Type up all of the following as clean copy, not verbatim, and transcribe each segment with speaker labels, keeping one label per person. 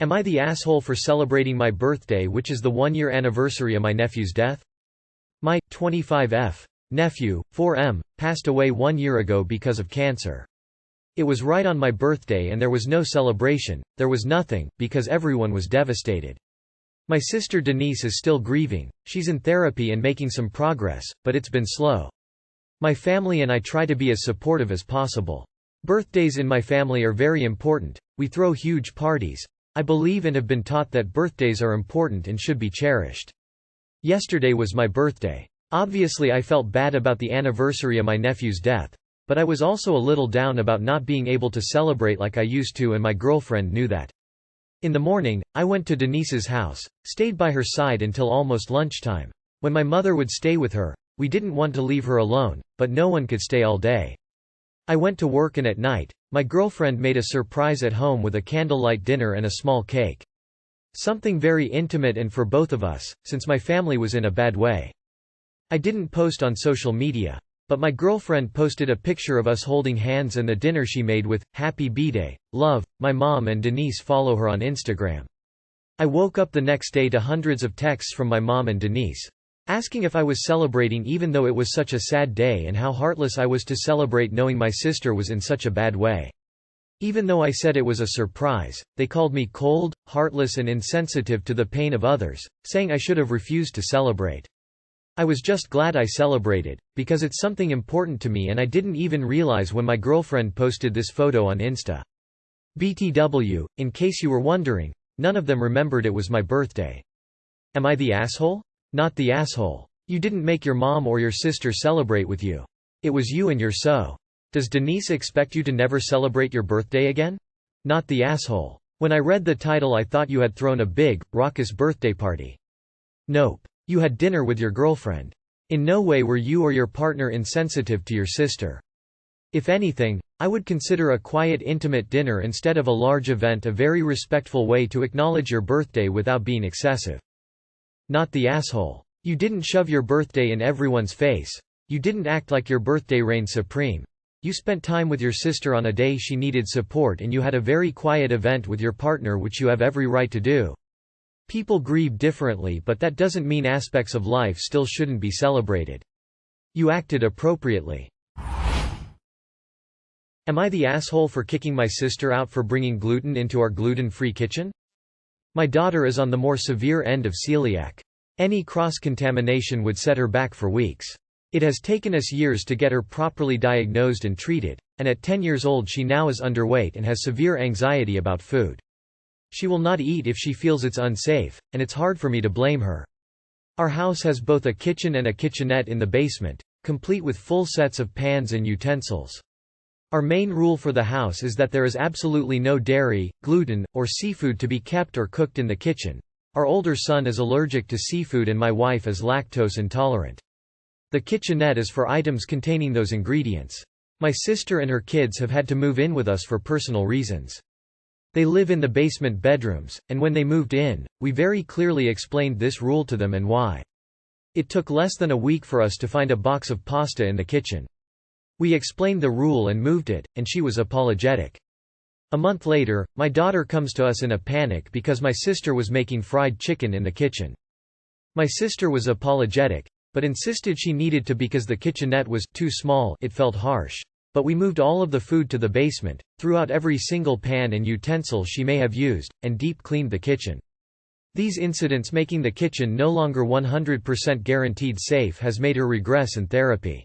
Speaker 1: Am I the asshole for celebrating my birthday, which is the 1-year anniversary of my nephew's death? My 25F nephew, 4M, passed away 1 year ago because of cancer. It was right on my birthday and there was no celebration, there was nothing, because everyone was devastated. My sister Denise is still grieving, she's in therapy and making some progress, but it's been slow. My family and I try to be as supportive as possible. Birthdays in my family are very important, we throw huge parties. I believe and have been taught that birthdays are important and should be cherished. Yesterday was my birthday. Obviously I felt bad about the anniversary of my nephew's death, but I was also a little down about not being able to celebrate like I used to, and my girlfriend knew that. In the morning, I went to Denise's house, stayed by her side until almost lunchtime. When my mother would stay with her, we didn't want to leave her alone, but no one could stay all day. I went to work and at night, my girlfriend made a surprise at home with a candlelight dinner and a small cake. Something very intimate and for both of us, since my family was in a bad way. I didn't post on social media, but my girlfriend posted a picture of us holding hands and the dinner she made with, "Happy B-Day, love." My mom and Denise follow her on Instagram. I woke up the next day to hundreds of texts from my mom and Denise, asking if I was celebrating even though it was such a sad day, and how heartless I was to celebrate knowing my sister was in such a bad way. Even though I said it was a surprise, they called me cold, heartless and insensitive to the pain of others, saying I should have refused to celebrate. I was just glad I celebrated, because it's something important to me, and I didn't even realize when my girlfriend posted this photo on Insta. BTW, in case you were wondering, none of them remembered it was my birthday. Am I the asshole? Not the asshole. You didn't make your mom or your sister celebrate with you. It was you and your so. Does Denise expect you to never celebrate your birthday again? Not the asshole. When I read the title I thought you had thrown a big, raucous birthday party. Nope. You had dinner with your girlfriend. In no way were you or your partner insensitive to your sister. If anything, I would consider a quiet, intimate dinner instead of a large event a very respectful way to acknowledge your birthday without being excessive. Not the asshole. You didn't shove your birthday in everyone's face. You didn't act like your birthday reigned supreme. You spent time with your sister on a day she needed support, and you had a very quiet event with your partner, which you have every right to do. People grieve differently, but that doesn't mean aspects of life still shouldn't be celebrated. You acted appropriately. Am I the asshole for kicking my sister out for bringing gluten into our gluten-free kitchen? My daughter is on the more severe end of celiac. Any cross-contamination would set her back for weeks. It has taken us years to get her properly diagnosed and treated, and at 10 years old she now is underweight and has severe anxiety about food. She will not eat if she feels it's unsafe, and it's hard for me to blame her. Our house has both a kitchen and a kitchenette in the basement, complete with full sets of pans and utensils. Our main rule for the house is that there is absolutely no dairy, gluten, or seafood to be kept or cooked in the kitchen. Our older son is allergic to seafood and my wife is lactose intolerant. The kitchenette is for items containing those ingredients. My sister and her kids have had to move in with us for personal reasons. They live in the basement bedrooms, and when they moved in, we very clearly explained this rule to them and why. It took less than a week for us to find a box of pasta in the kitchen. We explained the rule and moved it, and she was apologetic. A month later, my daughter comes to us in a panic because my sister was making fried chicken in the kitchen. My sister was apologetic, but insisted she needed to because the kitchenette was too small. It felt harsh. But we moved all of the food to the basement, threw out every single pan and utensil she may have used, and deep cleaned the kitchen. These incidents making the kitchen no longer 100% guaranteed safe has made her regress in therapy.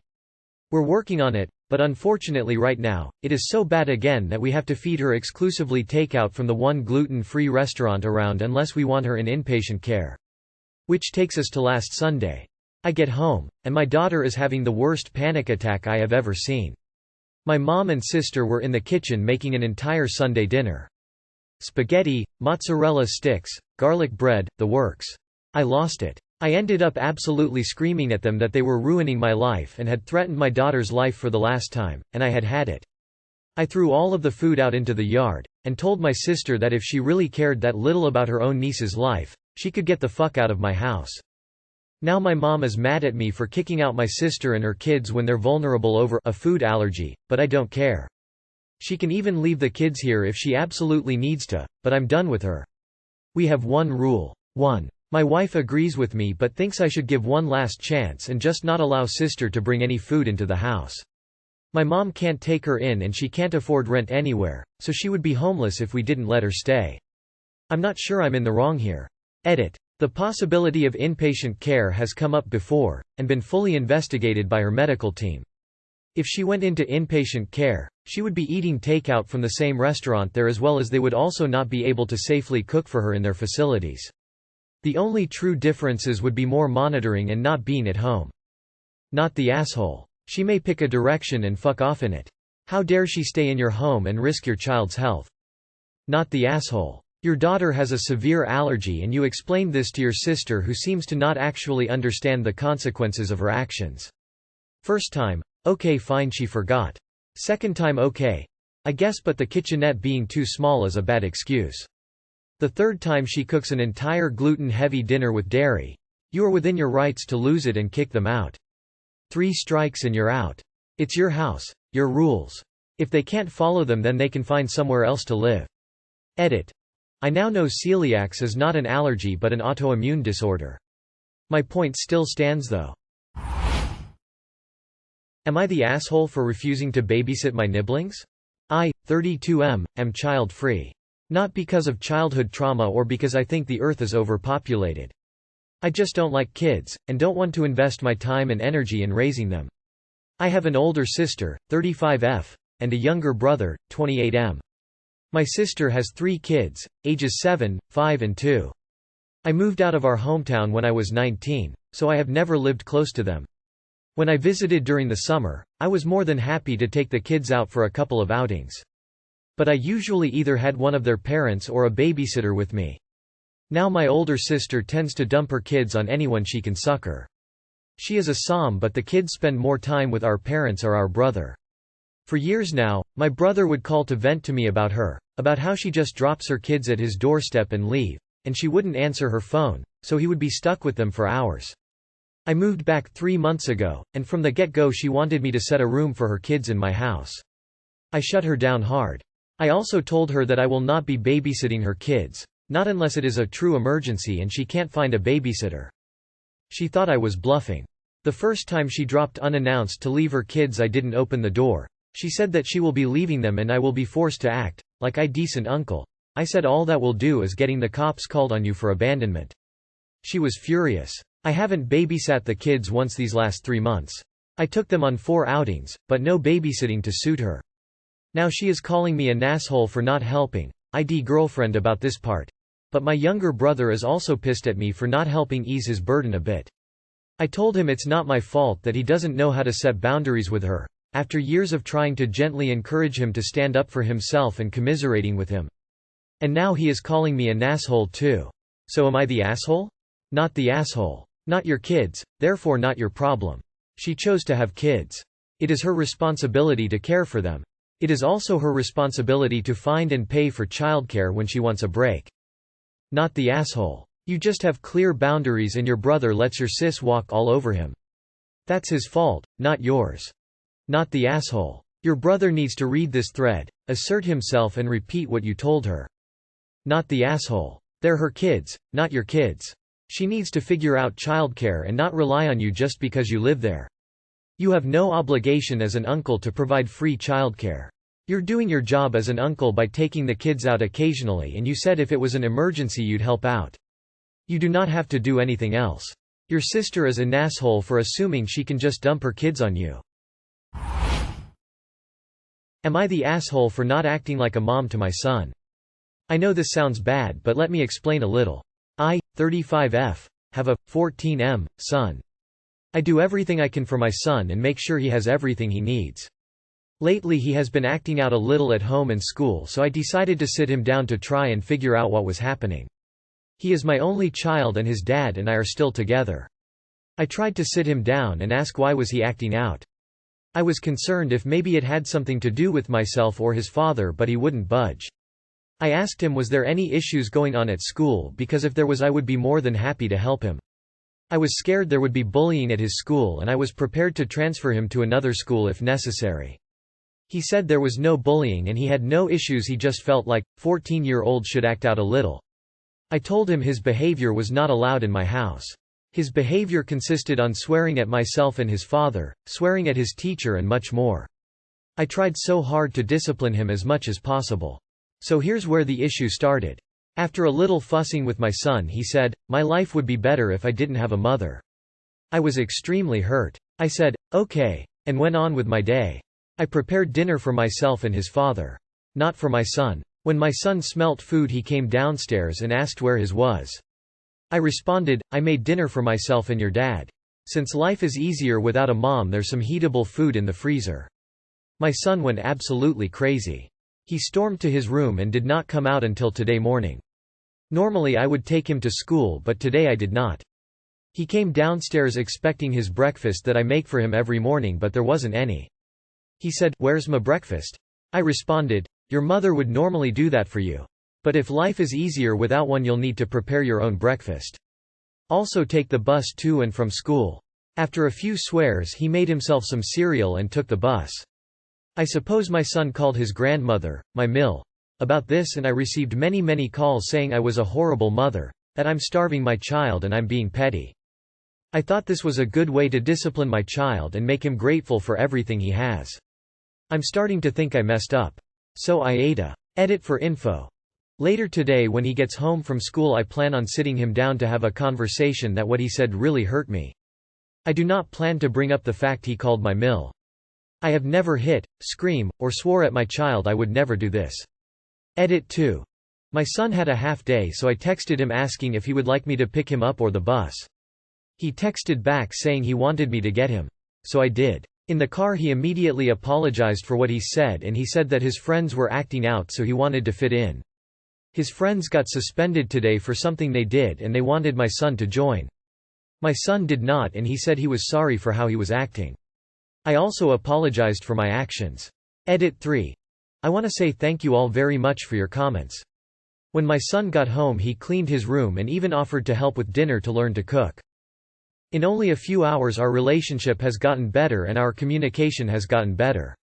Speaker 1: We're working on it, but unfortunately right now, it is so bad again that we have to feed her exclusively takeout from the one gluten-free restaurant around unless we want her in inpatient care. Which takes us to last Sunday. I get home, and my daughter is having the worst panic attack I have ever seen. My mom and sister were in the kitchen making an entire Sunday dinner. Spaghetti, mozzarella sticks, garlic bread, the works. I lost it. I ended up absolutely screaming at them that they were ruining my life and had threatened my daughter's life for the last time, and I had had it. I threw all of the food out into the yard, and told my sister that if she really cared that little about her own niece's life, she could get the fuck out of my house. Now my mom is mad at me for kicking out my sister and her kids when they're vulnerable over a food allergy, but I don't care. She can even leave the kids here if she absolutely needs to, but I'm done with her. We have one rule. 1. My wife agrees with me but thinks I should give one last chance and just not allow sister to bring any food into the house. My mom can't take her in and she can't afford rent anywhere, so she would be homeless if we didn't let her stay. I'm not sure I'm in the wrong here. Edit. The possibility of inpatient care has come up before, and been fully investigated by her medical team. If she went into inpatient care, she would be eating takeout from the same restaurant there as well as they would also not be able to safely cook for her in their facilities. The only true differences would be more monitoring and not being at home. Not the asshole. She may pick a direction and fuck off in it. How dare she stay in your home and risk your child's health? Not the asshole. Your daughter has a severe allergy and you explained this to your sister who seems to not actually understand the consequences of her actions. First time, okay fine she forgot. Second time okay, I guess, but the kitchenette being too small is a bad excuse. The third time she cooks an entire gluten-heavy dinner with dairy. You are within your rights to lose it and kick them out. 3 strikes and you're out. It's your house, your rules. If they can't follow them then they can find somewhere else to live. Edit. I now know celiacs is not an allergy but an autoimmune disorder. My point still stands though. Am I the asshole for refusing to babysit my nibblings? I, 32M, am child-free. Not because of childhood trauma or because I think the earth is overpopulated. I just don't like kids, and don't want to invest my time and energy in raising them. I have an older sister, 35F, and a younger brother, 28M. My sister has 3 kids, ages 7, 5 and 2. I moved out of our hometown when I was 19, so I have never lived close to them. When I visited during the summer, I was more than happy to take the kids out for a couple of outings. But I usually either had one of their parents or a babysitter with me. Now my older sister tends to dump her kids on anyone she can succor. She is a som but the kids spend more time with our parents or our brother. For years now, my brother would call to vent to me about her, about how she just drops her kids at his doorstep and leave, and she wouldn't answer her phone, so he would be stuck with them for hours. I moved back 3 months ago, and from the get-go she wanted me to set a room for her kids in my house. I shut her down hard. I also told her that I will not be babysitting her kids, not unless it is a true emergency and she can't find a babysitter. She thought I was bluffing. The first time she dropped unannounced to leave her kids I didn't open the door. She said that she will be leaving them and I will be forced to act like I decent uncle. I said all that will do is getting the cops called on you for abandonment. She was furious. I haven't babysat the kids once these last 3 months. I took them on 4 outings, but no babysitting to suit her. Now she is calling me an asshole for not helping. ID girlfriend about this part. But my younger brother is also pissed at me for not helping ease his burden a bit. I told him it's not my fault that he doesn't know how to set boundaries with her, after years of trying to gently encourage him to stand up for himself and commiserating with him. And now he is calling me an asshole too. So am I the asshole? Not the asshole. Not your kids, therefore not your problem. She chose to have kids. It is her responsibility to care for them. It is also her responsibility to find and pay for childcare when she wants a break. Not the asshole. You just have clear boundaries and your brother lets your sis walk all over him. That's his fault, not yours. Not the asshole. Your brother needs to read this thread, assert himself and repeat what you told her. Not the asshole. They're her kids, not your kids. She needs to figure out childcare and not rely on you just because you live there. You have no obligation as an uncle to provide free childcare. You're doing your job as an uncle by taking the kids out occasionally and you said if it was an emergency you'd help out. You do not have to do anything else. Your sister is an asshole for assuming she can just dump her kids on you. Am I the asshole for not acting like a mom to my son? I know this sounds bad but let me explain a little. I, 35F, have a 14M son. I do everything I can for my son and make sure he has everything he needs. Lately he has been acting out a little at home and school so I decided to sit him down to try and figure out what was happening. He is my only child and his dad and I are still together. I tried to sit him down and ask why was he acting out. I was concerned if maybe it had something to do with myself or his father but he wouldn't budge. I asked him was there any issues going on at school because if there was I would be more than happy to help him. I was scared there would be bullying at his school and I was prepared to transfer him to another school if necessary. He said there was no bullying and he had no issues, he just felt like 14-year-olds should act out a little. I told him his behavior was not allowed in my house. His behavior consisted on swearing at myself and his father, swearing at his teacher and much more. I tried so hard to discipline him as much as possible. So here's where the issue started. After a little fussing with my son, he said, "My life would be better if I didn't have a mother." I was extremely hurt. I said, "Okay," and went on with my day. I prepared dinner for myself and his father. Not for my son. When my son smelt food, he came downstairs and asked where his was. I responded, "I made dinner for myself and your dad. Since life is easier without a mom, there's some heatable food in the freezer." My son went absolutely crazy. He stormed to his room and did not come out until today morning. Normally I would take him to school, but today I did not. He came downstairs expecting his breakfast that I make for him every morning, but there wasn't any. He said, "Where's my breakfast?" I responded, "Your mother would normally do that for you. But if life is easier without one, you'll need to prepare your own breakfast. Also take the bus to and from school." After a few swears, he made himself some cereal and took the bus. I suppose my son called his grandmother, my mill, about this, and I received many calls saying I was a horrible mother, that I'm starving my child and I'm being petty. I thought this was a good way to discipline my child and make him grateful for everything he has. I'm starting to think I messed up. So AITA. Edit for info. Later today when he gets home from school, I plan on sitting him down to have a conversation that what he said really hurt me. I do not plan to bring up the fact he called my mill. I have never hit, scream, or swore at my child. I would never do this. Edit 2. My son had a half day, so I texted him asking if he would like me to pick him up or the bus. He texted back saying he wanted me to get him. So I did. In the car he immediately apologized for what he said, and he said that his friends were acting out, so he wanted to fit in. His friends got suspended today for something they did and they wanted my son to join. My son did not, and he said he was sorry for how he was acting. I also apologized for my actions. Edit 3. I want to say thank you all very much for your comments. When my son got home, he cleaned his room and even offered to help with dinner to learn to cook. In only a few hours our relationship has gotten better and our communication has gotten better.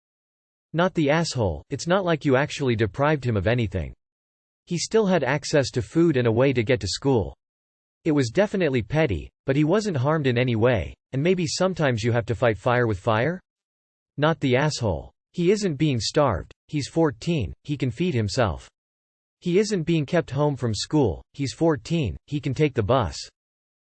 Speaker 1: Not the asshole, it's not like you actually deprived him of anything. He still had access to food and a way to get to school. It was definitely petty, but he wasn't harmed in any way, and maybe sometimes you have to fight fire with fire? Not the asshole. He isn't being starved, he's 14, he can feed himself. He isn't being kept home from school, he's 14, he can take the bus.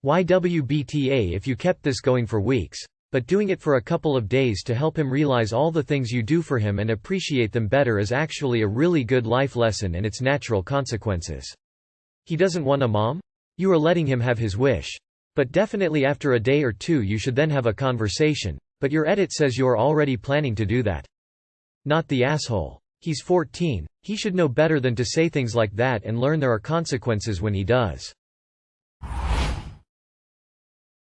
Speaker 1: YWBTA if you kept this going for weeks, but doing it for a couple of days to help him realize all the things you do for him and appreciate them better is actually a really good life lesson and its natural consequences. He doesn't want a mom? You are letting him have his wish. But definitely after a day or two you should then have a conversation, but your edit says you are already planning to do that. Not the asshole. He's 14, he should know better than to say things like that and learn there are consequences when he does.